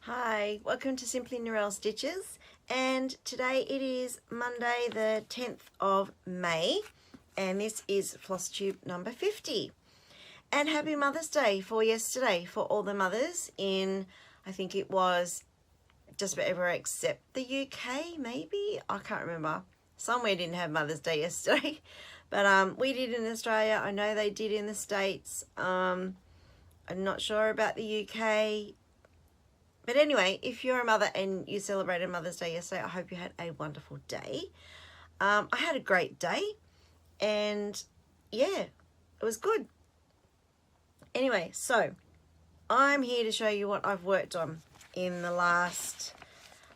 Hi, welcome to Simply Narelle Stitches, and today it is Monday the 10th of May and this is Flosstube number 50. And happy Mother's Day for yesterday for all the mothers in, I think it was just about everywhere except the UK, maybe? I can't remember. Somewhere didn't have Mother's Day yesterday, but we did in Australia. I know they did in the States. I'm not sure about the UK. But anyway, if you're a mother and you celebrated Mother's Day yesterday, I hope you had a wonderful day. I had a great day and yeah, it was good. Anyway, so I'm here to show you what I've worked on in the last,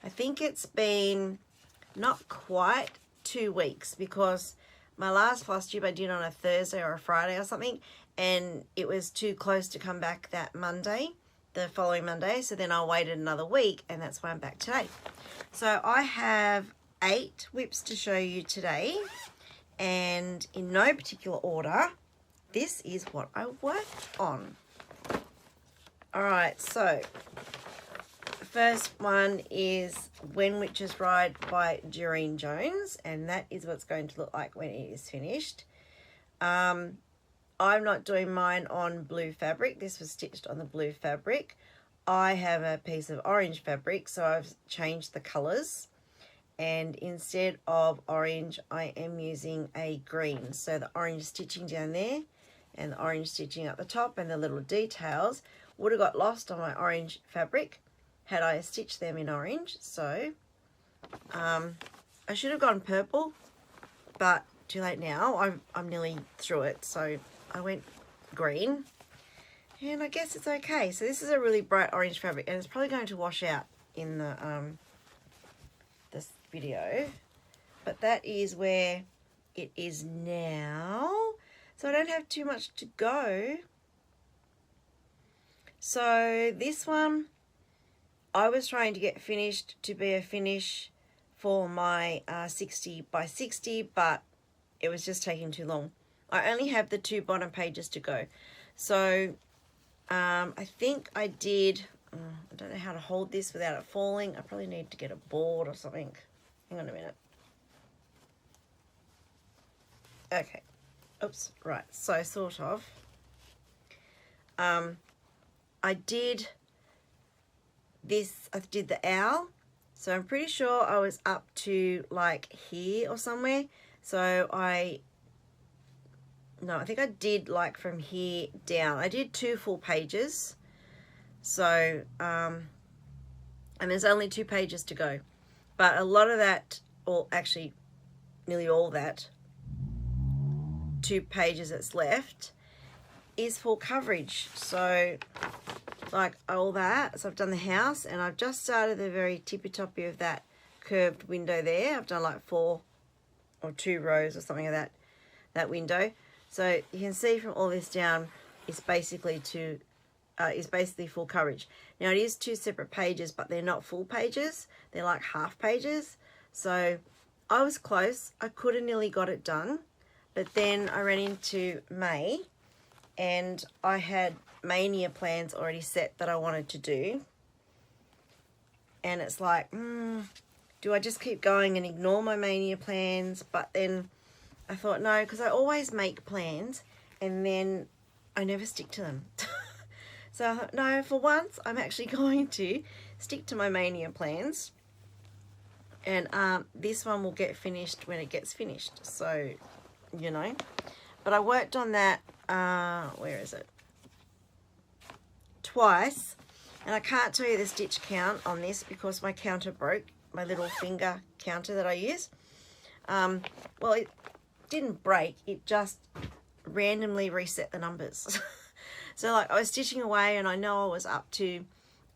I think it's been not quite 2 weeks, because my last Flosstube I did on a Thursday or a Friday or something, and it was too close to come back that Monday. The following Monday, so then I waited another week, and that's why I'm back today. So I have 8 whips to show you today, and in no particular order, this is what I worked on. Alright, so the first one is When Witches Ride by Doreen Jones, and that is what it's going to look like when it is finished. I'm not doing mine on blue fabric. This was stitched on the blue fabric. I have a piece of orange fabric, so I've changed the colours. And instead of orange, I am using a green. So the orange stitching down there and the orange stitching at the top and the little details would have got lost on my orange fabric had I stitched them in orange. So I should have gone purple, but too late now. I'm nearly through it, so I went green, and I guess it's okay. So this is a really bright orange fabric, and it's probably going to wash out in the this video, but that is where it is now. So I don't have too much to go. So this one I was trying to get finished to be a finish for my 60 by 60, but it was just taking too long. I only have the 2 bottom pages to go. So I think I did, I don't know how to hold this without it falling. I probably need to get a board or something. Hang on a minute. Okay. Oops. Right. So sort of. I did this, I did the owl. So I'm pretty sure I was up to like here or somewhere. So I think I did like from here down. I did 2 full pages. So, and there's only 2 pages to go. But a lot of that, or actually nearly all that, 2 pages that's left is full coverage. So, like all that. So I've done the house, and I've just started the very tippy-toppy of that curved window there. I've done like 4 or 2 rows or something of that window. So you can see from all this down, it's basically full coverage. Now it is 2 separate pages, but they're not full pages. They're like half pages. So I was close. I could have nearly got it done, but then I ran into May, and I had mania plans already set that I wanted to do. And it's like, do I just keep going and ignore my mania plans? But then I thought, no, because I always make plans and then I never stick to them. So I thought, no, for once, I'm actually going to stick to my mania plans. And this one will get finished when it gets finished. So, you know. But I worked on that, where is it? Twice. And I can't tell you the stitch count on this because my counter broke. My little finger counter that I use. Well, it didn't break, it just randomly reset the numbers. So like I was stitching away and I know I was up to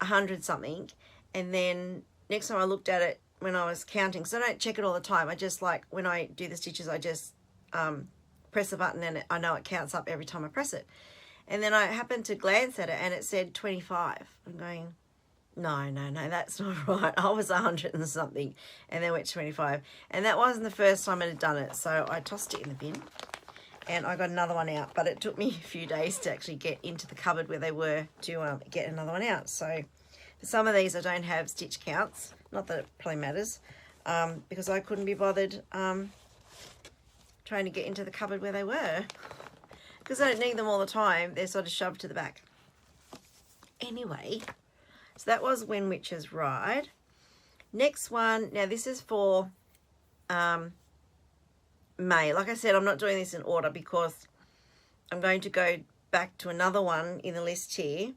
100 something, and then next time I looked at it when I was counting, so I don't check it all the time, I just, like, when I do the stitches, I just press the button and I know it counts up every time I press it. And then I happened to glance at it and it said 25. I'm going, no, that's not right. I was 100 and something and then went 25. And that wasn't the first time I had done it. So I tossed it in the bin and I got another one out. But it took me a few days to actually get into the cupboard where they were to get another one out. So For some of these I don't have stitch counts, not that it probably matters, because I couldn't be bothered trying to get into the cupboard where they were, because I don't need them all the time. They're sort of shoved to the back. Anyway, so that was When Witches Ride. Next one, now this is for May. Like I said, I'm not doing this in order because I'm going to go back to another one in the list here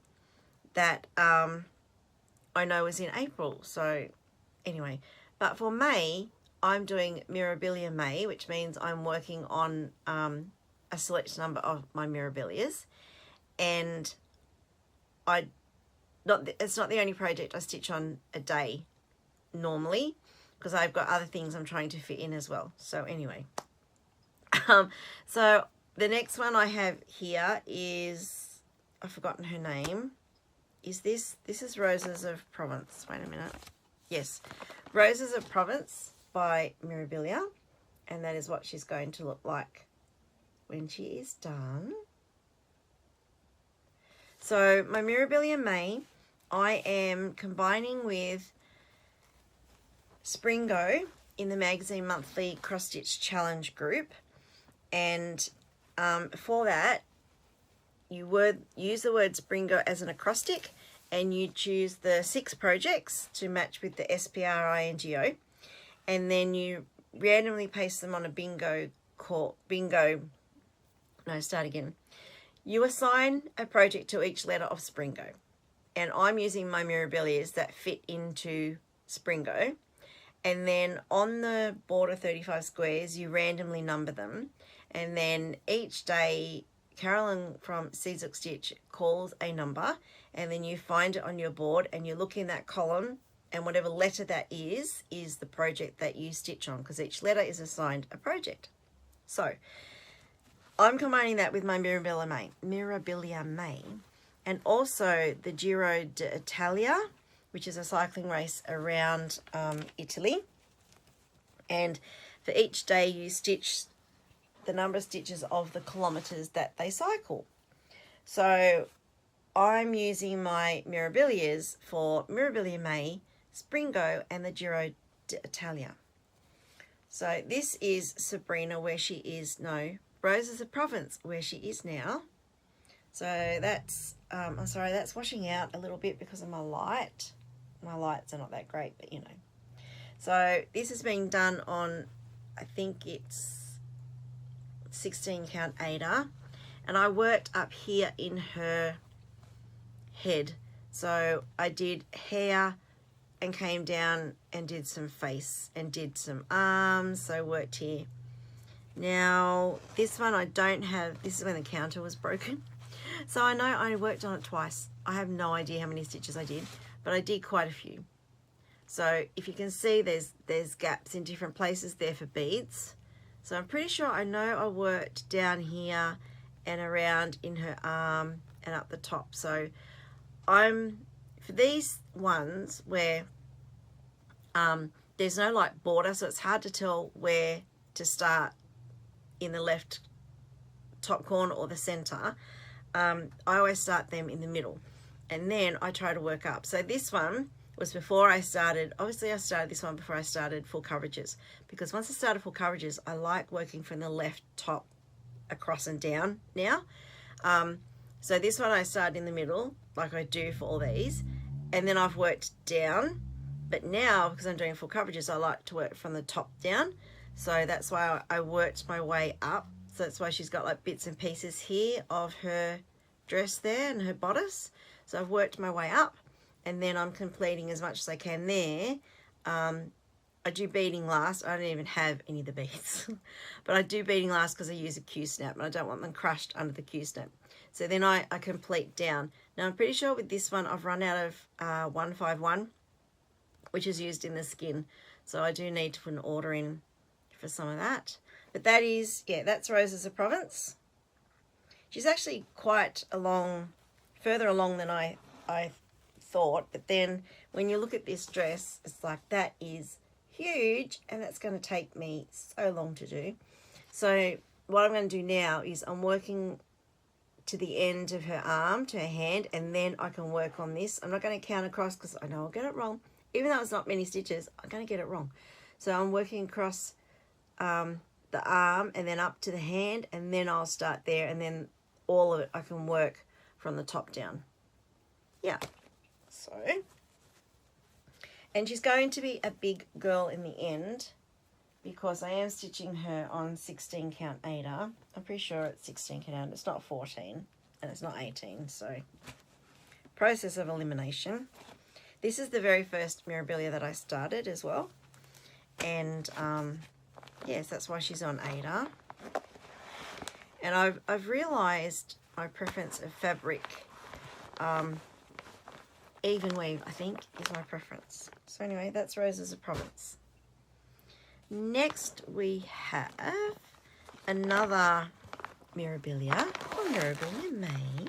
that I know is in April. So anyway, but for May, I'm doing Mirabilia May, which means I'm working on a select number of my Mirabilias, and it's not the only project I stitch on a day normally, because I've got other things I'm trying to fit in as well. So anyway, so the next one I have here is, I've forgotten her name. This is Roses of Provence. Wait a minute. Yes, Roses of Provence by Mirabilia, and that is what she's going to look like when she is done. So my Mirabilia May, I am combining with Springo in the Magazine Monthly Cross Stitch Challenge group, and for that you would use the word Springo as an acrostic, and you choose the 6 projects to match with the SPRINGO, and then you randomly paste them on a You assign a project to each letter of Springo, and I'm using my Mirabilias that fit into Springo, and then on the border 35 squares you randomly number them, and then each day Carolyn from Seedshook Stitch calls a number, and then you find it on your board and you look in that column, and whatever letter that is the project that you stitch on, because each letter is assigned a project. So I'm combining that with my Mirabilia May, and also the Giro d'Italia, which is a cycling race around Italy. And for each day you stitch the number of stitches of the kilometres that they cycle. So I'm using my Mirabilias for Mirabilia May, Springo, and the Giro d'Italia. So this is Sabrina, where she is, no, Roses of Provence, where she is now. So that's, I'm sorry, that's washing out a little bit because of my light. My lights are not that great, but you know. So this is being done on, I think it's 16 count Ada, and I worked up here in her head. So I did hair and came down and did some face and did some arms, so I worked here. Now this one I don't have, this is when the counter was broken, so I know I worked on it twice. I have no idea how many stitches I did, but I did quite a few. So if you can see, there's gaps in different places there for beads. So I'm pretty sure I know I worked down here and around in her arm and up the top. So for these ones where there's no like border, so it's hard to tell where to start in the left top corner or the center, I always start them in the middle, and then I try to work up. So this one was before I started, obviously I started this one before I started full coverages, because once I started full coverages, I like working from the left top across and down now. So this one I started in the middle, like I do for all these, and then I've worked down. But now, because I'm doing full coverages, I like to work from the top down. So that's why I worked my way up. So that's why she's got like bits and pieces here of her dress there and her bodice. So I've worked my way up, and then I'm completing as much as I can there. I do beading last. I don't even have any of the beads, but I do beading last because I use a Q-snap and I don't want them crushed under the Q-snap. So then I complete down. Now I'm pretty sure with this one I've run out of 151, which is used in the skin. So I do need to put an order in for some of that. But that is, yeah, that's Roses of Provence. She's actually quite further along than I thought. But then when you look at this dress, it's like, that is huge, and that's going to take me so long to do. So what I'm going to do now is I'm working to the end of her arm, to her hand, and then I can work on this. I'm not going to count across because I know I'll get it wrong. Even though it's not many stitches, I'm going to get it wrong. So I'm working across the arm and then up to the hand, and then I'll start there, and then all of it I can work from the top down. Yeah. So, and she's going to be a big girl in the end, because I am stitching her on 16 count Aida. I'm pretty sure it's 16 count. It's not 14 and it's not 18. So process of elimination. This is the very first Mirabilia that I started as well. And yes, that's why she's on Aida. And I've realised my preference of fabric. Even weave, I think, is my preference. So anyway, that's Roses of Provence. Next we have another Mirabilia, or Mirabilia May.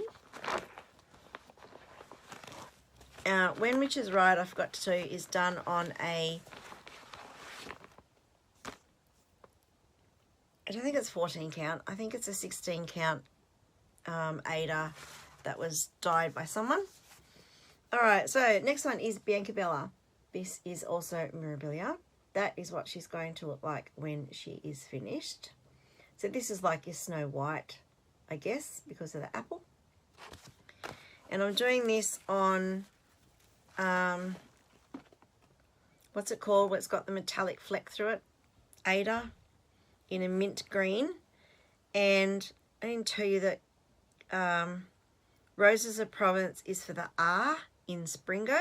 When Which Is Right, I forgot to tell you, is done on a, I don't think it's 14 count, I think it's a 16 count Aida that was dyed by someone. Alright, so next one is Biancabella. This is also Mirabilia. That is what she's going to look like when she is finished. So this is like your Snow White, I guess, because of the apple. And I'm doing this on, what's it called? Where it's got the metallic fleck through it. Aida in a mint green. And I didn't tell you that Roses of Provence is for the R in Springo.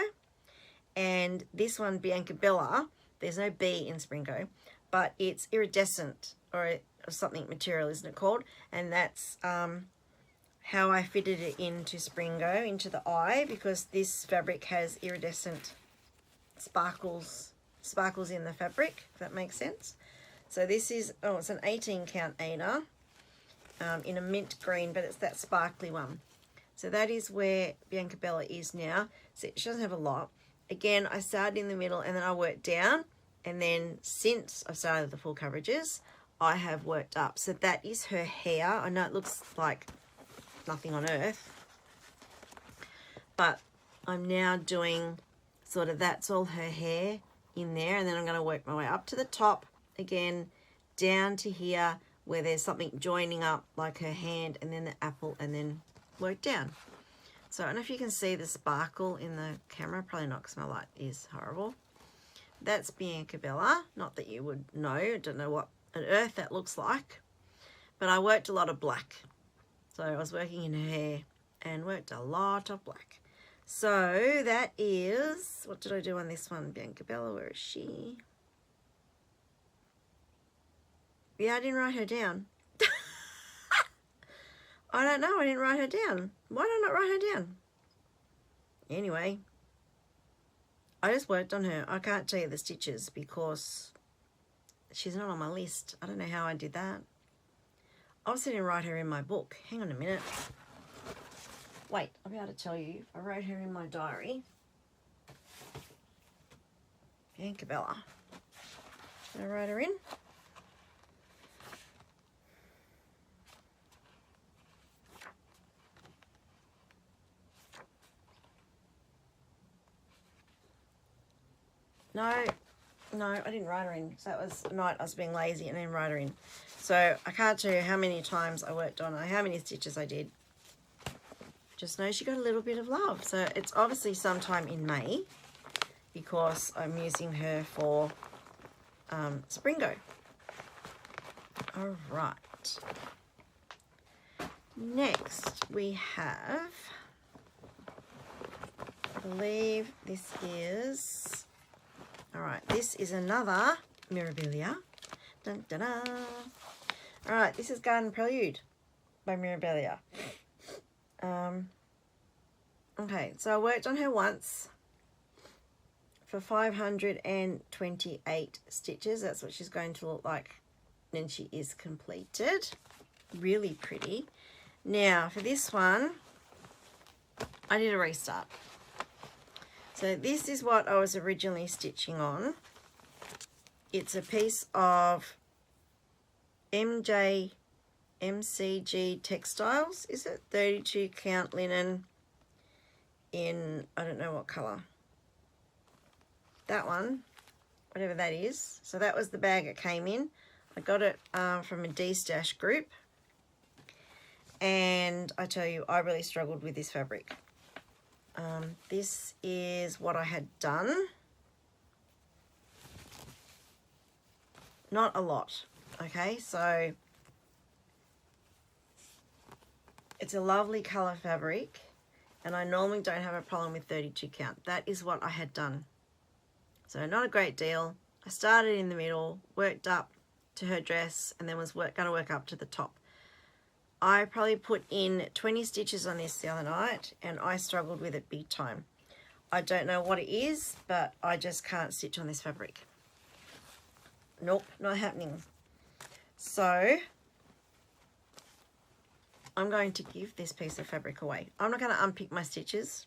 And this one, Biancabella, there's no B in Springo, but it's iridescent or something material, isn't it called? And that's how I fitted it into Springo, into the eye, because this fabric has iridescent sparkles in the fabric, if that makes sense. So this is, oh, it's an 18 count Aida in a mint green, but it's that sparkly one. So that is where Biancabella is now. So she doesn't have a lot. Again, I started in the middle and then I worked down, and then since I've started the full coverages, I have worked up. So that is her hair. I know it looks like nothing on earth, but I'm now doing sort of, that's all her hair in there, and then I'm going to work my way up to the top again, down to here where there's something joining up like her hand, and then the apple, and then work down. So I don't know if you can see the sparkle in the camera, probably not because my light is horrible. That's Biancabella, not that you would know, I don't know what on earth that looks like, but I worked a lot of black. So I was working in her hair and worked a lot of black. So that is, what did I do on this one? Biancabella, where is she? Yeah, I didn't write her down. I don't know, I didn't write her down. Why did I not write her down? Anyway, I just worked on her. I can't tell you the stitches because she's not on my list. I don't know how I did that. I was going to write her in my book. Hang on a minute. Wait, I'll be able to tell you. I wrote her in my diary. Biancabella. Did I write her in? No, I didn't write her in. So that was a night I was being lazy and then write her in. So I can't tell you how many times I worked on her, how many stitches I did. Just know she got a little bit of love. So it's obviously sometime in May because I'm using her for Springo. All right. Next we have, I believe this is, all right, this is another Mirabilia. Dun, dun, dun. All right, this is Garden Prelude by Mirabilia. Okay, so I worked on her once for 528 stitches. That's what she's going to look like when she is completed. Really pretty. Now, for this one, I did a restart. So this is what I was originally stitching on. It's a piece of MJ MCG Textiles, is it? 32 count linen in, I don't know what colour. That one, whatever that is. So that was the bag it came in. I got it from a D-Stash group. And I tell you, I really struggled with this fabric. This is what I had done. Not a lot, okay? So it's a lovely colour fabric, and I normally don't have a problem with 32 count. That is what I had done. So not a great deal. I started in the middle, worked up to her dress, and then was going to work up to the top. I probably put in 20 stitches on this the other night, and I struggled with it big time. I don't know what it is, but I just can't stitch on this fabric. Nope, not happening. So I'm going to give this piece of fabric away. I'm not going to unpick my stitches.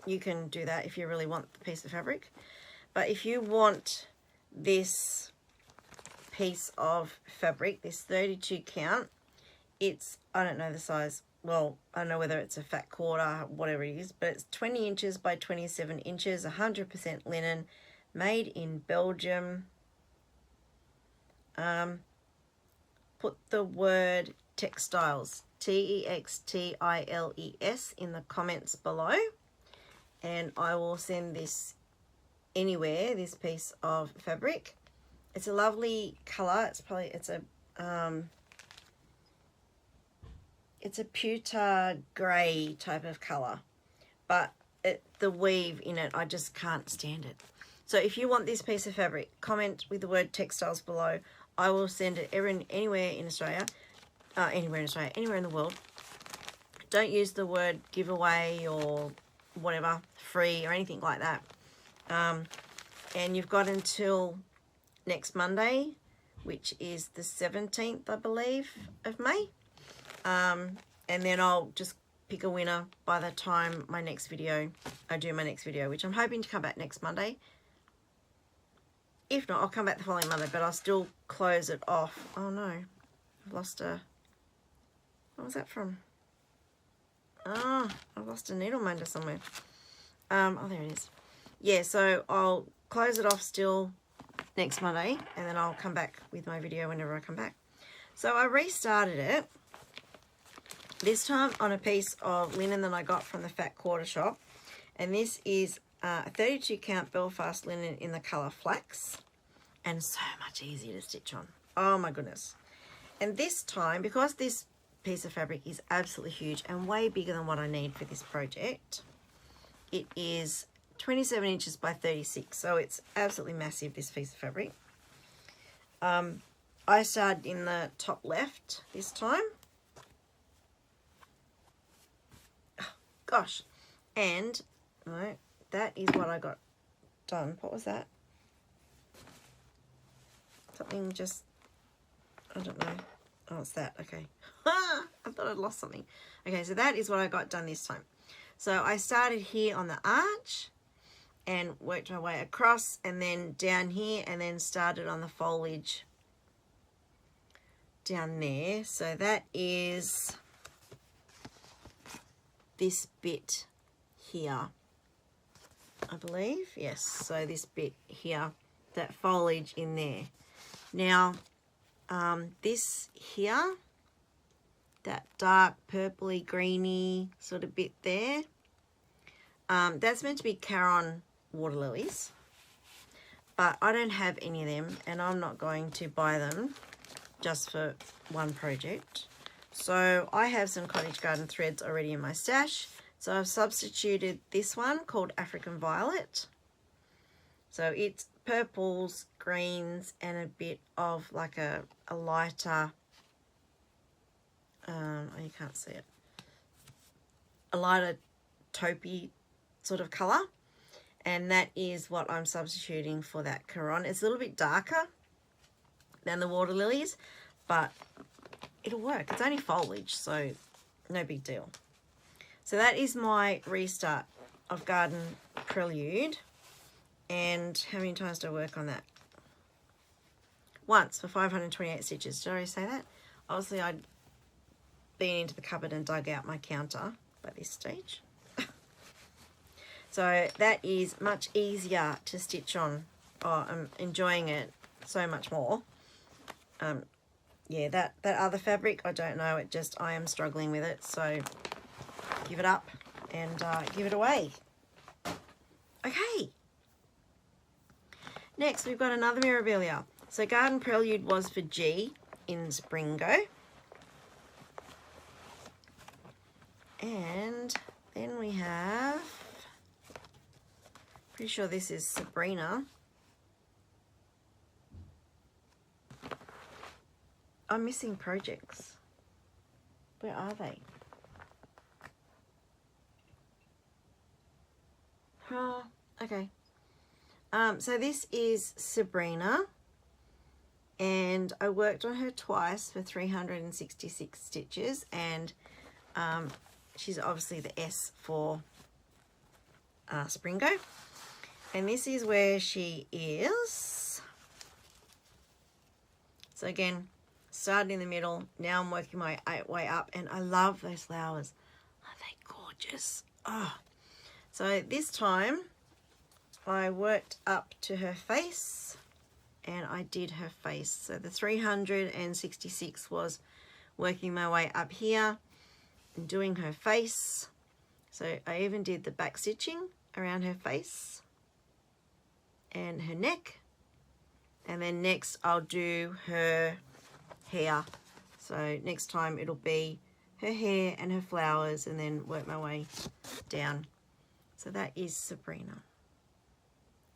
You can do that if you really want the piece of fabric. But if you want this piece of fabric, this 32 count, it's, I don't know the size, well, I don't know whether it's a fat quarter, whatever it is, but it's 20 inches by 27 inches, 100% linen, made in Belgium. Put the word textiles, TEXTILES, in the comments below, and I will send this anywhere, this piece of fabric. It's a lovely colour. It's a pewter grey type of colour, but the weave in it, I just can't stand it. So if you want this piece of fabric, comment with the word textiles below. I will send it anywhere in Australia, anywhere in the world. Don't use the word giveaway or whatever, free or anything like that. And you've got until next Monday, which is the 17th, I believe, of May. And then I'll just pick a winner by the time I do my next video, which I'm hoping to come back next Monday. If not, I'll come back the following Monday, but I'll still close it off. Oh no, I've lost a, what was that from? Oh, I've lost a needle minder somewhere. Oh, there it is. Yeah, so I'll close it off still next Monday, and then I'll come back with my video whenever I come back. So I restarted it, this time on a piece of linen that I got from the Fat Quarter shop, and this is a 32 count Belfast linen in the colour flax, and so much easier to stitch on. Oh my goodness. And this time, because this piece of fabric is absolutely huge and way bigger than what I need for this project, it is 27 inches by 36, so it's absolutely massive, this piece of fabric. I started in the top left this time. Oh, gosh. And no, that is what I got done. What was that? Something just, I don't know. Oh, it's that. Okay. I thought I'd lost something. Okay, so that is what I got done this time. So I started here on the arch and worked my way across, and then down here, and then started on the foliage down there. So that is this bit here, I believe. Yes, so this bit here, that foliage in there. Now, this here, that dark purpley greeny sort of bit there, that's meant to be Caron water lilies, but I don't have any of them, and I'm not going to buy them just for one project. So I have some cottage garden threads already in my stash, so I've substituted this one called African Violet. So it's purples, greens, and a bit of like a lighter, oh, you can't see it, a lighter taupey sort of colour, and that is what I'm substituting for that Caron. It's a little bit darker than the water lilies, but it'll work. It's only foliage, so no big deal. So that is my restart of Garden Prelude. And how many times do I work on that? Once for 528 stitches. Did I already say that? Obviously, I been into the cupboard and dug out my counter by this stage. So that is much easier to stitch on. Oh, I'm enjoying it so much more. Yeah, that other fabric, I don't know. I am struggling with it. So give it up and give it away. Okay. Next, we've got another Mirabilia. So Garden Prelude was for G in Springo. And then we have, pretty sure this is Sabrina. I'm missing projects. Where are they? Oh, okay. So this is Sabrina, and I worked on her twice for 366 stitches, and she's obviously the S for Springo. And this is where she is. So again, started in the middle, now I'm working my way up, and I love those flowers. Aren't they gorgeous? Oh. So this time I worked up to her face and I did her face. So the 366 was working my way up here and doing her face. So I even did the back stitching around her face and her neck. And then next I'll do her hair. So next time it'll be her hair and her flowers, and then work my way down. So that is Sabrina.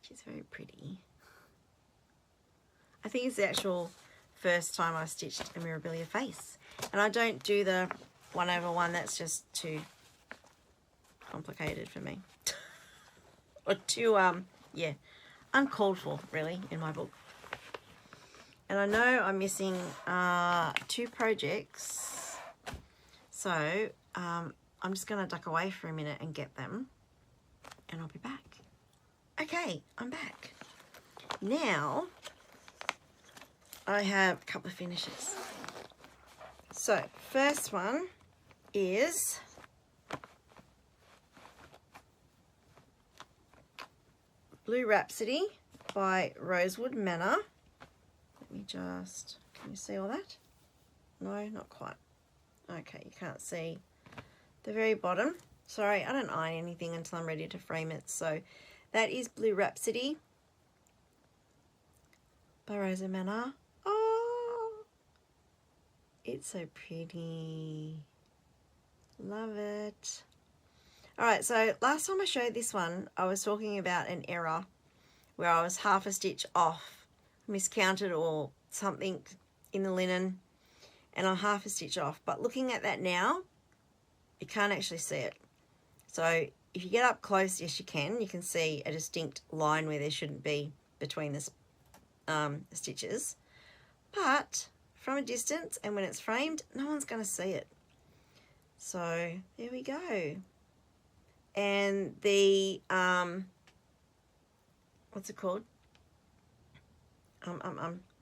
She's very pretty. I think it's the actual first time I stitched a Mirabilia face. And I don't do the 1/1, that's just too complicated for me. Or too, yeah, uncalled for, really, in my book. And I know I'm missing 2 projects. So, I'm just going to duck away for a minute and get them. And I'll be back. Okay, I'm back. Now, I have a couple of finishes. So, first one is Blue Rhapsody by Rosewood Manor. Let me just, can you see all that? No, not quite. Okay, you can't see the very bottom. Sorry, I don't iron anything until I'm ready to frame it. So that is Blue Rhapsody by Rosewood Manor. Oh, it's so pretty. Love it. Alright, so last time I showed this one, I was talking about an error where I was half a stitch off, miscounted or something in the linen, and I'm half a stitch off. But looking at that now, you can't actually see it. So if you get up close, yes you can see a distinct line where there shouldn't be between the stitches. But from a distance and when it's framed, no one's going to see it. So there we go. And the, what's it called?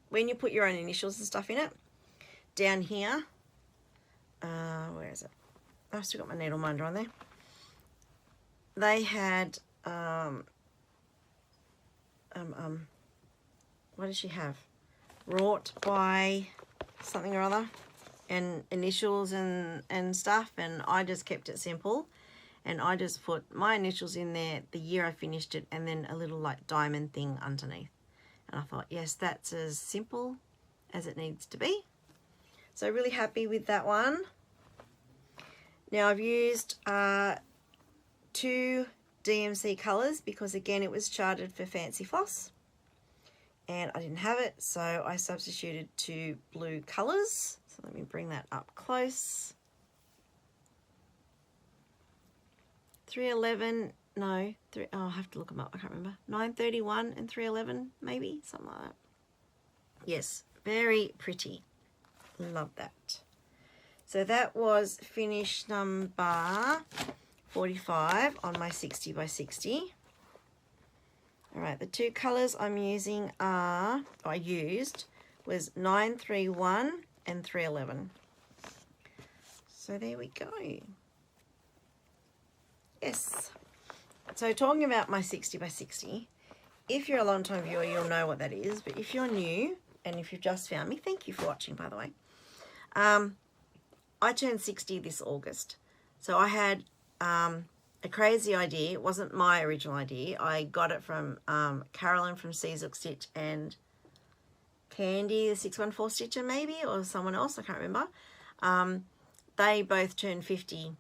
When you put your own initials and stuff in it, down here, where is it? I've still got my needle minder on there. They had, what did she have? Wrought by something or other, and initials and stuff, and I just kept it simple. And I just put my initials in there, the year I finished it, and then a little like diamond thing underneath. And I thought, yes, that's as simple as it needs to be. So really happy with that one. Now I've used 2 DMC colours because again it was charted for Fancy Floss. And I didn't have it, so I substituted 2 blue colours. So let me bring that up close. 311, no, I'll have to look them up, I can't remember. 931 and 311, maybe, something like that. Yes, very pretty. Love that. So that was finish number 45 on my 60 by 60. All right, the 2 colours I'm using are, I used, was 931 and 311. So there we go. Yes. So talking about my 60 by 60, if you're a long time viewer, you'll know what that is. But if you're new, and if you've just found me, thank you for watching, by the way. I turned 60 this August. So I had a crazy idea. It wasn't my original idea. I got it from Carolyn from Seasook Stitch and Candy, the 614 Stitcher maybe, or someone else, I can't remember. They both turned 50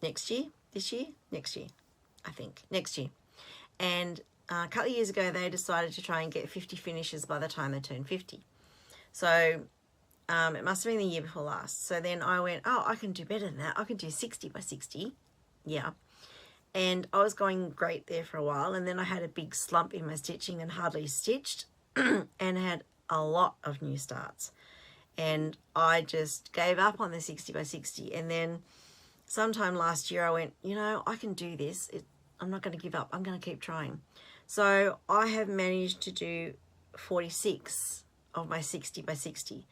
next year, this year, next year, I think, next year. And a couple of years ago, they decided to try and get 50 finishes by the time they turned 50. So it must have been the year before last. So then I went, oh, I can do better than that. I can do 60 by 60. Yeah. And I was going great there for a while. And then I had a big slump in my stitching and hardly stitched and had a lot of new starts. And I just gave up on the 60 by 60. And then sometime last year I went, you know, I can do this. I'm not going to give up. I'm going to keep trying. So I have managed to do 46 of my 60 by 60.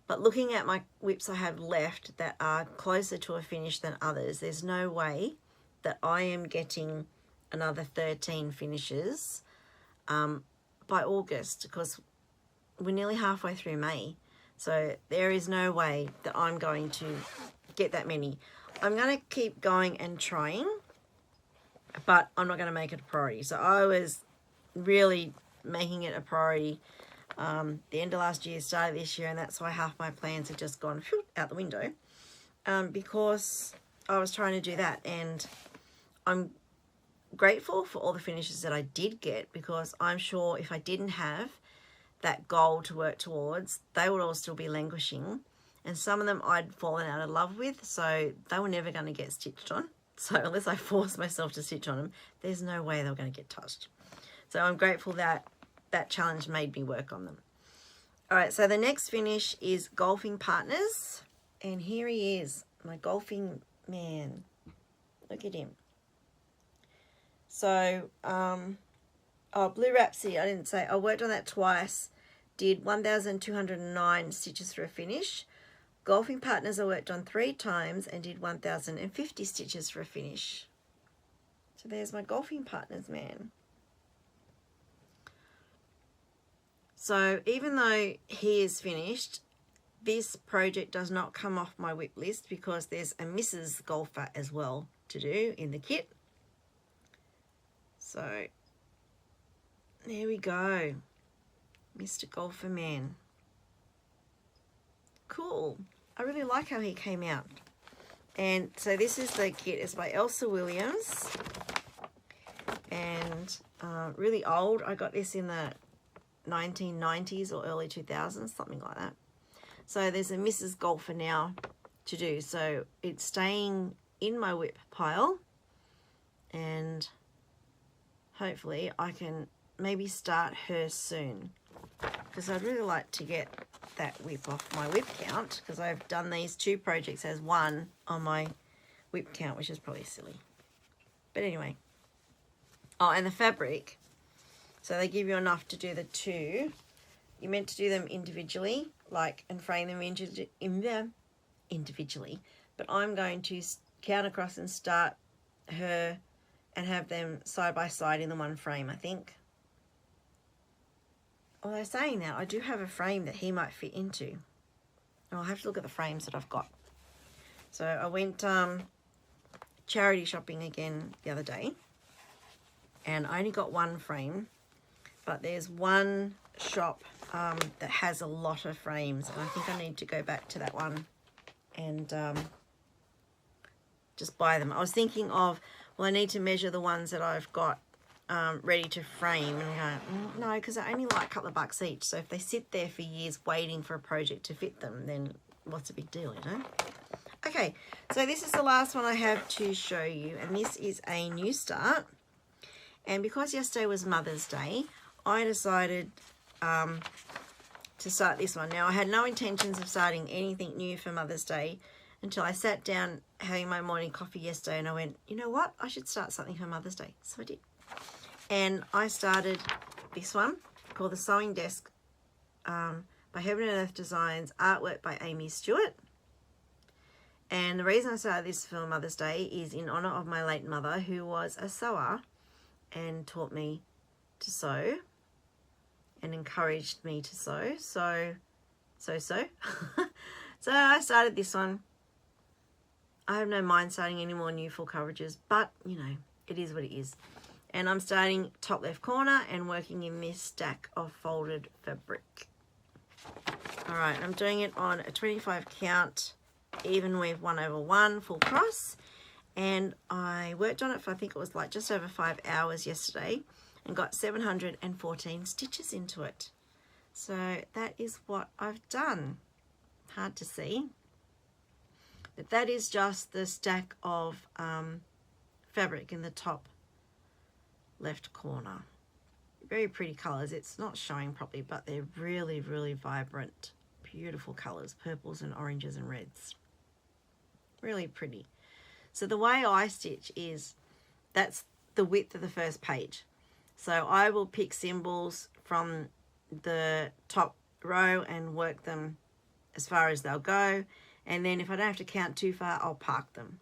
But looking at my whips I have left that are closer to a finish than others, there's no way that I am getting another 13 finishes by August, because we're nearly halfway through May. So there is no way that I'm going to get that many. I'm going to keep going and trying, but I'm not going to make it a priority. So I was really making it a priority the end of last year, start of this year, and that's why half my plans have just gone out the window because I was trying to do that. And I'm grateful for all the finishes that I did get, because I'm sure if I didn't have that goal to work towards, they would all still be languishing, and some of them I'd fallen out of love with, so they were never going to get stitched on. So unless I force myself to stitch on them, there's no way they were going to get touched. So I'm grateful that that challenge made me work on them. All right, so the next finish is Golfing Partners, and here he is, my golfing man. Look at him. So, Blue Rhapsody, I didn't say. I worked on that twice, did 1,209 stitches for a finish. Golfing Partners I worked on 3 times and did 1,050 stitches for a finish. So there's my Golfing Partners man. So even though he is finished, this project does not come off my whip list because there's a Mrs. Golfer as well to do in the kit. So there we go, Mr. Golfer Man. Cool. I really like how he came out. And so this is the kit. It's by Elsa Williams. And really old. I got this in the 1990s or early 2000s, something like that. So there's a Mrs. Golfer now to do. So it's staying in my whip pile. And hopefully I can maybe start her soon, because I'd really like to get that whip off my whip count, because I've done these 2 projects as one on my whip count, which is probably silly. But anyway. Oh, and the fabric. So they give you enough to do the 2. You're meant to do them individually, like, and frame them individually. But I'm going to count across and start her and have them side by side in the one frame, I think. Although saying that, I do have a frame that he might fit into. I'll have to look at the frames that I've got. So I went charity shopping again the other day, and I only got one frame, but there's one shop that has a lot of frames, and I think I need to go back to that one and just buy them. I was thinking of, well, I need to measure the ones that I've got ready to frame, and I go, no, because they're only like a couple of bucks each. So if they sit there for years waiting for a project to fit them, then what's a big deal, you know? Okay, so this is the last one I have to show you, and this is a new start. And because yesterday was Mother's Day, I decided to start this one. Now, I had no intentions of starting anything new for Mother's Day until I sat down having my morning coffee yesterday, and I went, you know what? I should start something for Mother's Day. So I did. And I started this one called The Sewing Desk by Heaven and Earth Designs, artwork by Amy Stewart. And the reason I started this for Mother's Day is in honour of my late mother, who was a sewer and taught me to sew and encouraged me to sew. So I started this one. I have no mind starting any more new full coverages, but you know, it is what it is. And I'm starting top left corner and working in this stack of folded fabric. All right, I'm doing it on a 25 count, even weave 1/1 full cross. And I worked on it for, I think it was like just over 5 hours yesterday, and got 714 stitches into it. So that is what I've done. Hard to see, but that is just the stack of fabric in the top left corner. Very pretty colors. It's not showing properly, but they're really, really vibrant, beautiful colors, purples and oranges and reds. Really pretty. So the way I stitch is, that's the width of the first page. So I will pick symbols from the top row and work them as far as they'll go. And then if I don't have to count too far, I'll park them.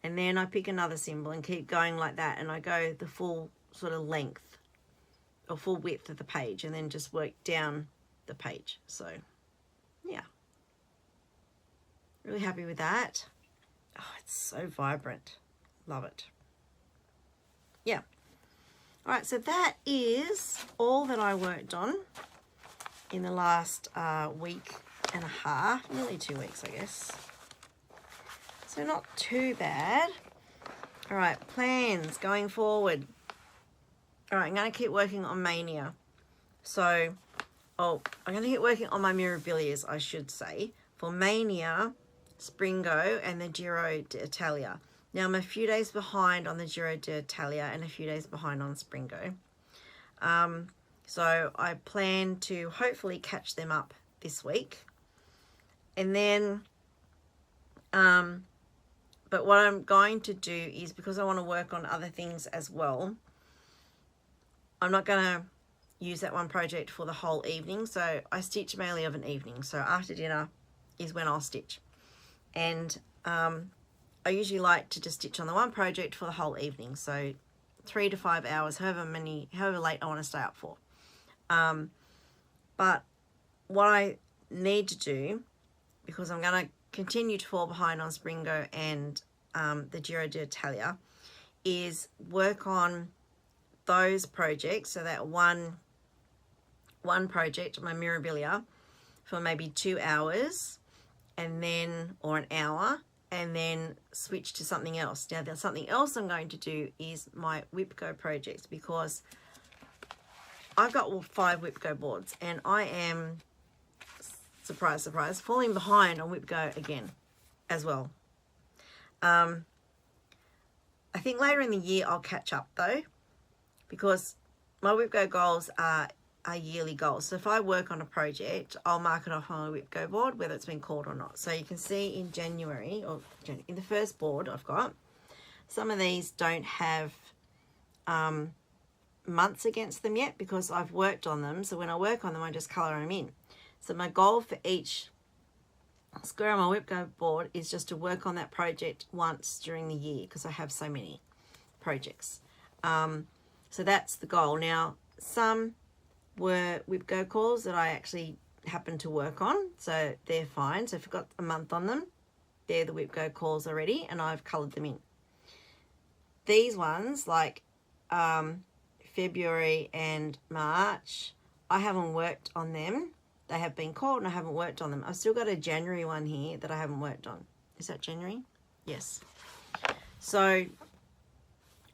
And then I pick another symbol and keep going like that. And I go the full sort of length or full width of the page, and then just work down the page. So yeah, really happy with that. Oh, it's so vibrant. Love it. Yeah. All right, so that is all that I worked on in the last week and a half, nearly 2 weeks, I guess. So not too bad. All right, plans going forward. All right, I'm going to keep working on Mania. So, I'm going to keep working on my Mirabilias, I should say, for Mania, Springo, and the Giro d'Italia. Now, I'm a few days behind on the Giro d'Italia and a few days behind on Springo. So I plan to hopefully catch them up this week. And then, but what I'm going to do is, because I want to work on other things as well, I'm not going to use that one project for the whole evening. So I stitch mainly of an evening. So after dinner is when I'll stitch. And I usually like to just stitch on the one project for the whole evening. So 3 to 5 hours, however late I want to stay up for. But what I need to do, because I'm going to continue to fall behind on Springo and the Giro d'Italia, is work on those projects. So that one project, my Mirabilia, for maybe 2 hours, and then, or an hour, and then switch to something else. Now, there's something else I'm going to do is my Whip Go projects, because I've got 5 Whip Go boards, and I am, surprise, surprise, falling behind on Whip Go again as well. I think later in the year I'll catch up though, because my Whip Go goals are yearly goals. So if I work on a project, I'll mark it off on my Whip Go board, whether it's been called or not. So you can see in January, or in the first board I've got, some of these don't have months against them yet, because I've worked on them. So when I work on them, I just colour them in. So my goal for each square on my Whip Go board is just to work on that project once during the year, because I have so many projects. So that's the goal. Now, some were Whip Go calls that I actually happened to work on, so they're fine. So if I've got a month on them, they're the Whip Go calls already, and I've coloured them in. These ones, like February and March, I haven't worked on them. They have been called and I haven't worked on them. I've still got a January one here that I haven't worked on. Is that January? Yes. So,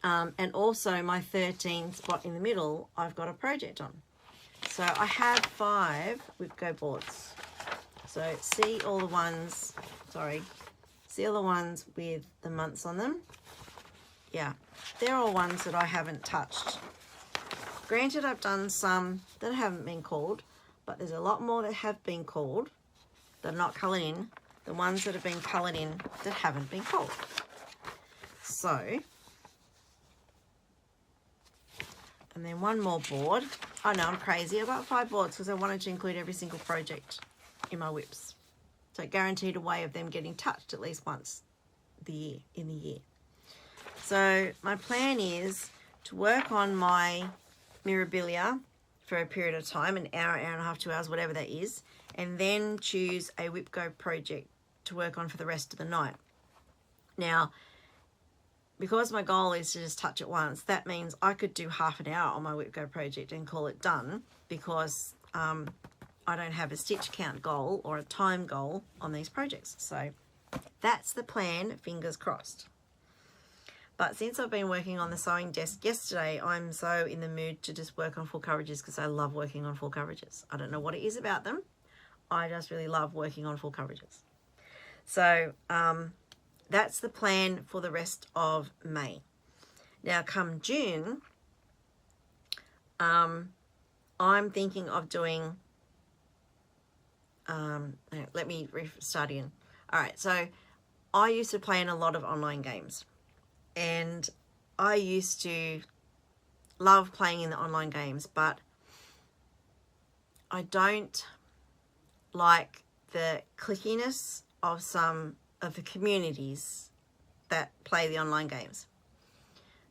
and also my 13 spot in the middle, I've got a project on. So I have 5 Whip Go boards. So see all the ones with the months on them. Yeah, they're all ones that I haven't touched. Granted, I've done some that haven't been called, but there's a lot more that have been called that are not coloured in, the ones that have been coloured in that haven't been called. So, and then one more board. Oh no, I'm crazy. I've got 5 boards because I wanted to include every single project in my whips. So guaranteed a way of them getting touched at least once in the year. So my plan is to work on my Mirabilia for a period of time, an hour, hour and a half, 2 hours, whatever that is, and then choose a Whip Go project to work on for the rest of the night. Now, because my goal is to just touch it once, that means I could do half an hour on my Whip Go project and call it done, because I don't have a stitch count goal or a time goal on these projects. So that's the plan, fingers crossed. But since I've been working on the sewing desk yesterday, I'm so in the mood to just work on full coverages, because I love working on full coverages. I don't know what it is about them. I just really love working on full coverages. So that's the plan for the rest of May. Now come June, I'm thinking of doing, let me start again. All right, so I used to play in a lot of online games. And I used to love playing in the online games, but I don't like the clickiness of some of the communities that play the online games.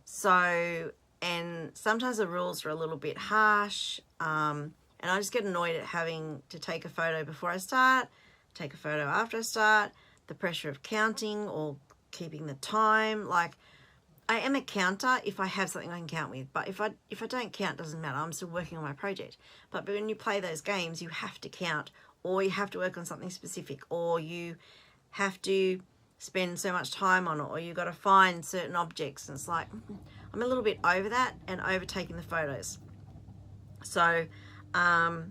So, and sometimes the rules are a little bit harsh, and I just get annoyed at having to take a photo before I start, take a photo after I start, the pressure of counting or keeping the time. Like, I am a counter if I have something I can count with, but if I don't count, doesn't matter. I'm still working on my project. But when you play those games, you have to count, or you have to work on something specific, or you have to spend so much time on it, or you've got to find certain objects. And it's like, I'm a little bit over that and overtaking the photos. So for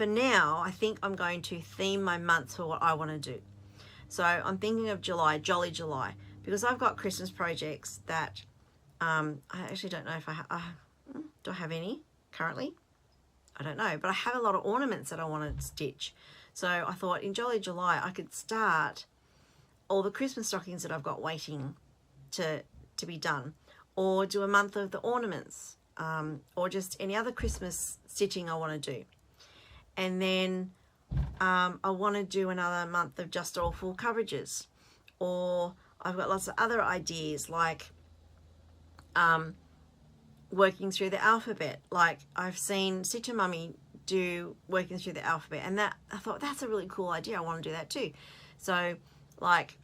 now, I think I'm going to theme my months for what I want to do. So I'm thinking of July, Jolly July, because I've got Christmas projects that I actually don't know if do I have any currently? I don't know, but I have a lot of ornaments that I want to stitch. So I thought in Jolly July I could start all the Christmas stockings that I've got waiting to be done, or do a month of the ornaments, or just any other Christmas stitching I want to do. And then I want to do another month of just all full coverages, or I've got lots of other ideas, like working through the alphabet. Like I've seen Stitcher Mummy do working through the alphabet, and that I thought that's a really cool idea. I want to do that too. So like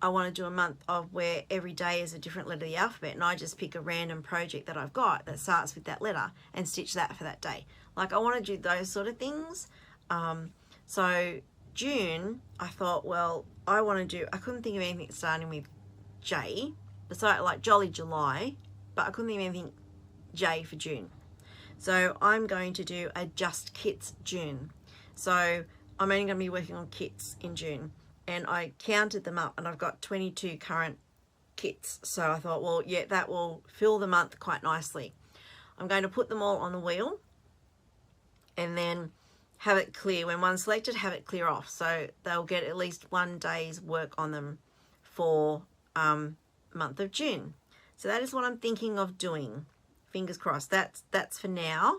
I want to do a month of where every day is a different letter of the alphabet, and I just pick a random project that I've got that starts with that letter and stitch that for that day. Like I want to do those sort of things. So June, I thought, well, I couldn't think of anything starting with J, besides like Jolly July, but I couldn't think of anything J for June. So I'm going to do a Just Kits June. So I'm only going to be working on kits in June, and I counted them up and I've got 22 current kits. So I thought, well, yeah, that will fill the month quite nicely. I'm going to put them all on the wheel and then have it clear. When one's selected, have it clear off, so they'll get at least one day's work on them for month of June. So that is what I'm thinking of doing. Fingers crossed. That's for now.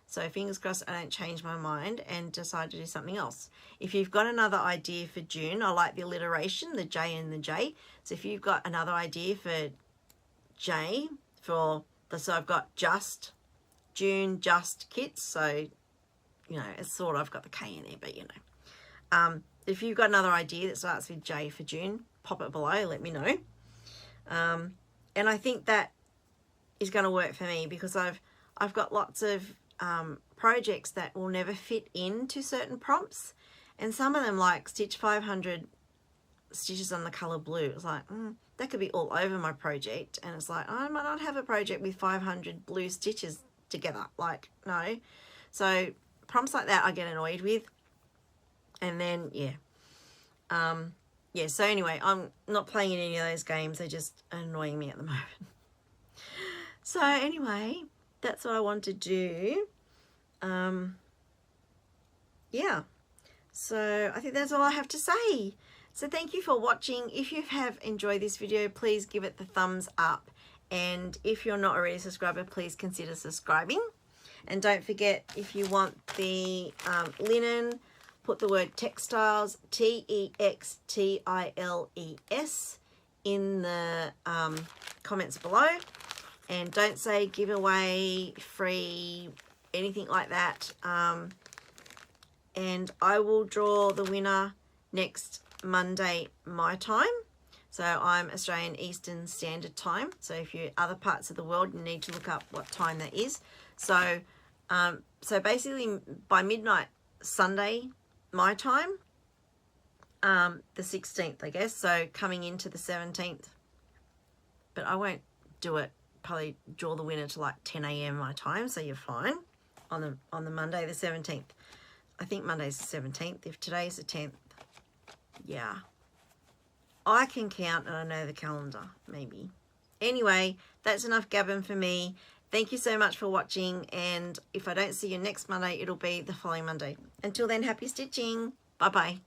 So fingers crossed I don't change my mind and decide to do something else. If you've got another idea for June, I like the alliteration, the J and the J. So if you've got another idea for J, so I've got Just June, Just Kits. So you know, it's sort of, I've got the K in there, but you know. If you've got another idea that starts with J for June, pop it below, let me know. And I think that is going to work for me, because I've got lots of projects that will never fit into certain prompts. And some of them, like stitch 500 stitches on the colour blue. It's like, that could be all over my project. And it's like, I might not have a project with 500 blue stitches together. Like, no. So prompts like that I get annoyed with. And then yeah, so anyway, I'm not playing in any of those games. They're just annoying me at the moment. So anyway, that's what I want to do. Yeah, so I think that's all I have to say. So thank you for watching. If you have enjoyed this video, please give it the thumbs up, and if you're not already a subscriber, please consider subscribing. And don't forget, if you want the linen put the word textiles, TEXTILES, in the comments below. And don't say giveaway, free, anything like that. And I will draw the winner next Monday my time. So I'm Australian Eastern Standard Time. So if you're other parts of the world, you need to look up what time that is. So so basically by midnight Sunday my time, the 16th, I guess, so coming into the 17th. But I won't do it, probably draw the winner to like 10 a.m. my time, so you're fine on the Monday the 17th. I think Monday's the 17th, if today's the 10th. Yeah. I can count and I know the calendar, maybe. Anyway, that's enough gabbing for me. Thank you so much for watching, and if I don't see you next Monday, it'll be the following Monday. Until then, happy stitching. Bye-bye.